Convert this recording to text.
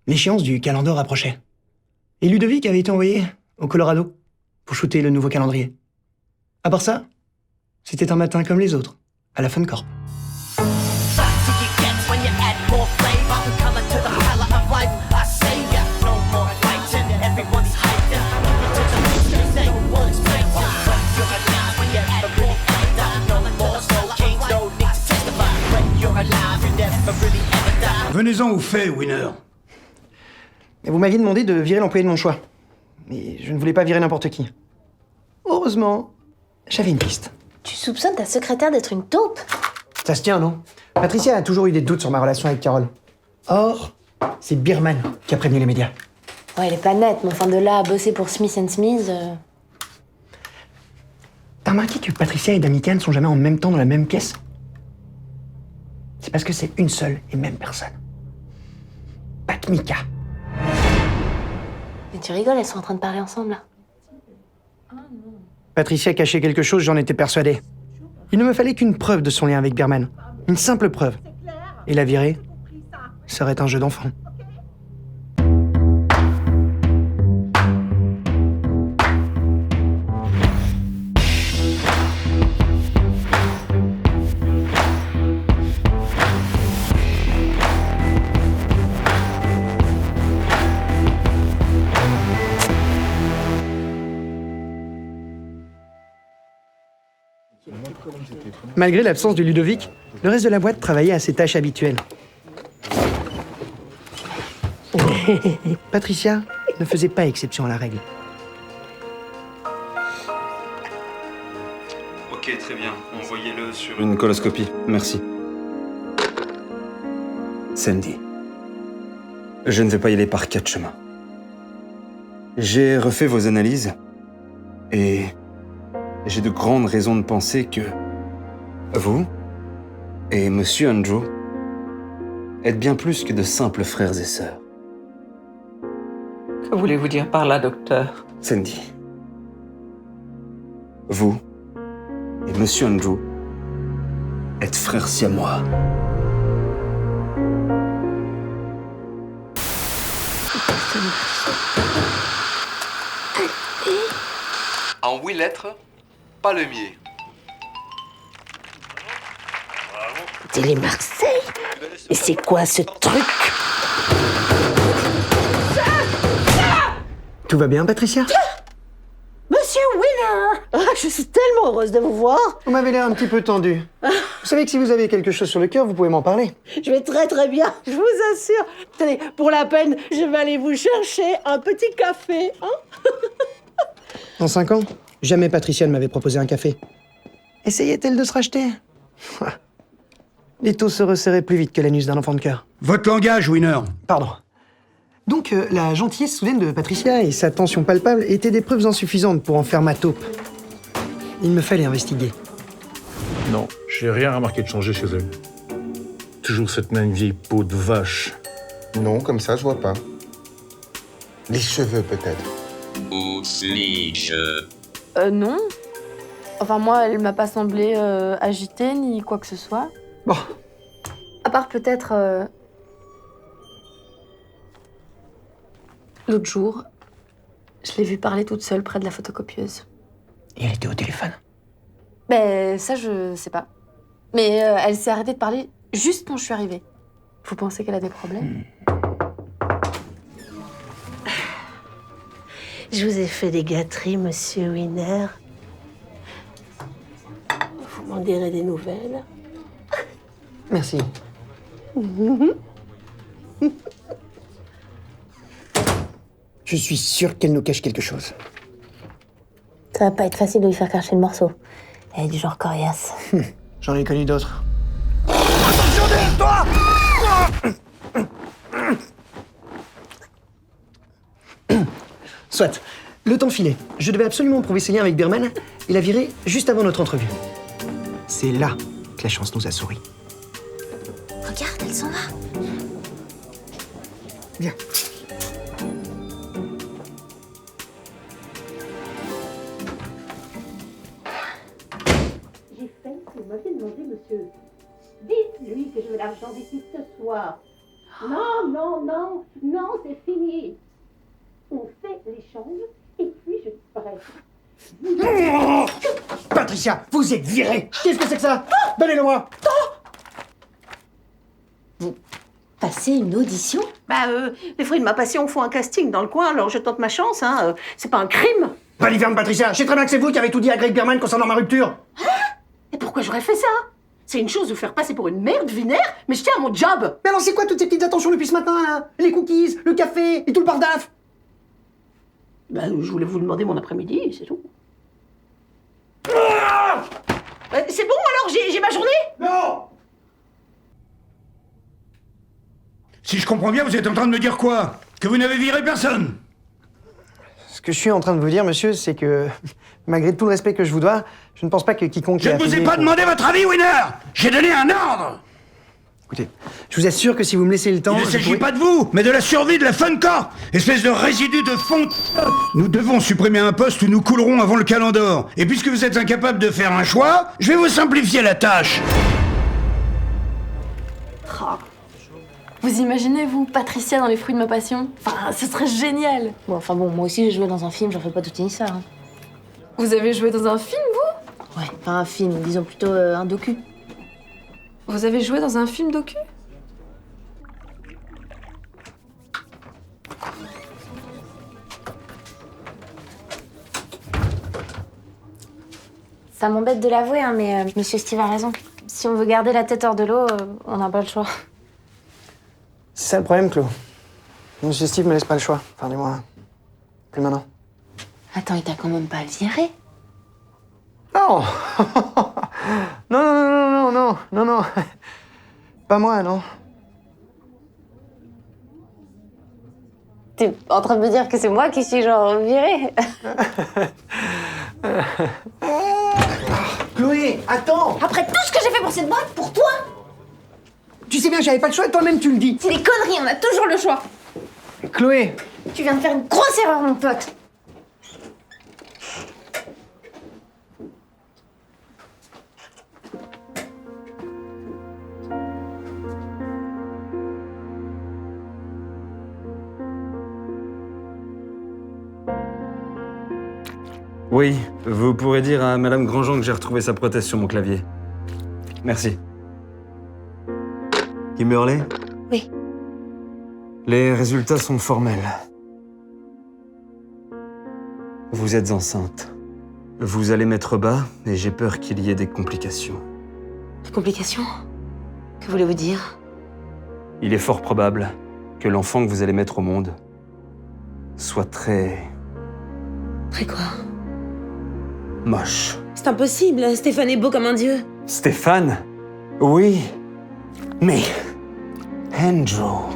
L'échéance du calendrier approchait. Et Ludovic avait été envoyé au Colorado pour shooter le nouveau calendrier. À part ça, c'était un matin comme les autres, à la Funcorp. Venez-en aux faits, Winner. Et vous m'aviez demandé de virer l'employé de mon choix. Mais je ne voulais pas virer n'importe qui. Heureusement, j'avais une piste. Tu soupçonnes ta secrétaire d'être une taupe? Ça se tient, non? Patricia a toujours eu des doutes sur ma relation avec Carole. Or, c'est Birman qui a prévenu les médias. Ouais, elle est pas nette, mais enfin de là à bosser pour Smith Smith... T'as remarqué que Patricia et Damica ne sont jamais en même temps dans la même pièce? C'est parce que c'est une seule et même personne. Pat Mika. Mais tu rigoles, elles sont en train de parler ensemble, là. Patricia cachait quelque chose, j'en étais persuadé. Il ne me fallait qu'une preuve de son lien avec Birman. Une simple preuve. Et la virer serait un jeu d'enfant. Malgré l'absence de Ludovic, le reste de la boîte travaillait à ses tâches habituelles. Patricia ne faisait pas exception à la règle. Ok, très bien. Envoyez-le sur une coloscopie. Merci. Sandy. Je ne vais pas y aller par 4 chemins. J'ai refait vos analyses et j'ai de grandes raisons de penser que vous et Monsieur Andrew êtes bien plus que de simples frères et sœurs. Que voulez-vous dire par là, docteur? Sandy, vous et Monsieur Andrew êtes frères siamois. En 8 lettres, palmier. Télé Marseille? Et c'est quoi ce truc? Tout va bien, Patricia? Monsieur Winner! Ah, je suis tellement heureuse de vous voir. Vous m'avez l'air un petit peu tendu. Vous savez que si vous avez quelque chose sur le cœur, vous pouvez m'en parler. Je vais très très bien, je vous assure. Tenez, pour la peine, je vais aller vous chercher un petit café, hein? En 5 ans, jamais Patricia ne m'avait proposé un café. Essayait-elle de se racheter? Les taux se resserraient plus vite que l'anus d'un enfant de cœur. Votre langage, Winner. Pardon. Donc, la gentillesse soudaine de Patricia et sa tension palpable étaient des preuves insuffisantes pour en faire ma taupe. Il me fallait investiguer. Non, j'ai rien remarqué de changer chez elle. Toujours cette même vieille peau de vache. Non, comme ça, je vois pas. Les cheveux, peut-être. Non. Enfin, moi, elle m'a pas semblé agitée, ni quoi que ce soit. Bon, À part peut-être... L'autre jour, je l'ai vue parler toute seule près de la photocopieuse. et elle était au téléphone. Ben, ça, je sais pas. Mais elle s'est arrêtée de parler juste quand je suis arrivée. Vous pensez qu'elle a des problèmes? Je vous ai fait des gâteries, monsieur Winner. Vous m'en direz des nouvelles. Merci. Je suis sûr qu'elle nous cache quelque chose. Ça va pas être facile de lui faire cracher le morceau. Elle est du genre coriace. J'en ai connu d'autres. Soit. Le temps filait. Je devais absolument prouver ses liens avec Birman et la virer juste avant notre entrevue. C'est là que la chance nous a souri. Regarde, elles sont là. Viens. J'ai failli que vous m'aviez demandé, monsieur. Dites-lui que je veux l'argent d'ici ce soir. Non, non, non, non, c'est fini. On fait l'échange et puis je disparais. Patricia, vous êtes virée. Qu'est-ce que c'est que ça? Donnez-le-moi. Passer une audition? Les fruits de ma passion font un casting dans le coin, alors je tente ma chance, hein. C'est pas un crime. Baliverne, Patricia, je sais très bien que c'est vous qui avez tout dit à Greg Berman concernant ma rupture. Et pourquoi j'aurais fait ça? C'est une chose de faire passer pour une merde vénère, mais je tiens à mon job. Mais alors c'est quoi toutes ces petites attentions depuis ce matin, là? Les cookies, le café et tout le bardaf? Je voulais vous demander mon après-midi, c'est tout. C'est bon alors, j'ai ma journée? Non. Si je comprends bien, vous êtes en train de me dire quoi? Que vous n'avez viré personne? Ce que je suis en train de vous dire, monsieur, c'est que, malgré tout le respect que je vous dois, je ne pense pas que quiconque... Je ne vous ai pas demandé votre avis, Winner! J'ai donné un ordre! Écoutez, je vous assure que si vous me laissez le temps... Il ne je s'agit pourrai- pas de vous, mais de la survie de la Funcorp! Espèce de résidu de fond... Nous devons supprimer un poste où nous coulerons avant le Calendor. Et puisque vous êtes incapable de faire un choix, je vais vous simplifier la tâche. Vous imaginez, vous, Patricia dans Les Fruits de ma passion? Enfin, ce serait génial. Bon, moi aussi j'ai joué dans un film, j'en fais pas toute une histoire. Hein. Vous avez joué dans un film, vous? Ouais, pas un film, disons plutôt un docu. Vous avez joué dans un film docu? Ça m'embête de l'avouer, hein, mais Monsieur Steve a raison. Si on veut garder la tête hors de l'eau, on n'a pas le choix. C'est ça le problème, Claude. Monsieur Steve me laisse pas le choix. Enfin, du moins, plus maintenant. Attends, il t'a quand même pas viré? Non. Non. Pas moi, non. T'es en train de me dire que c'est moi qui suis genre virée? Chloé, attends. Après tout ce que j'ai fait pour cette boîte, pour toi? Tu sais bien que j'avais pas le choix et toi-même tu le dis. C'est des conneries, on a toujours le choix. Chloé. Tu viens de faire une grosse erreur, mon pote. Oui, vous pourrez dire à Madame Grandjean que j'ai retrouvé sa prothèse sur mon clavier. Merci. Kimberley? Oui. Les résultats sont formels. Vous êtes enceinte. Vous allez mettre bas et j'ai peur qu'il y ait des complications. Des complications? Que voulez-vous dire? Il est fort probable que l'enfant que vous allez mettre au monde soit très... Très quoi? moche. C'est impossible, Stéphane est beau comme un dieu. Stéphane? Oui, mais Andrew...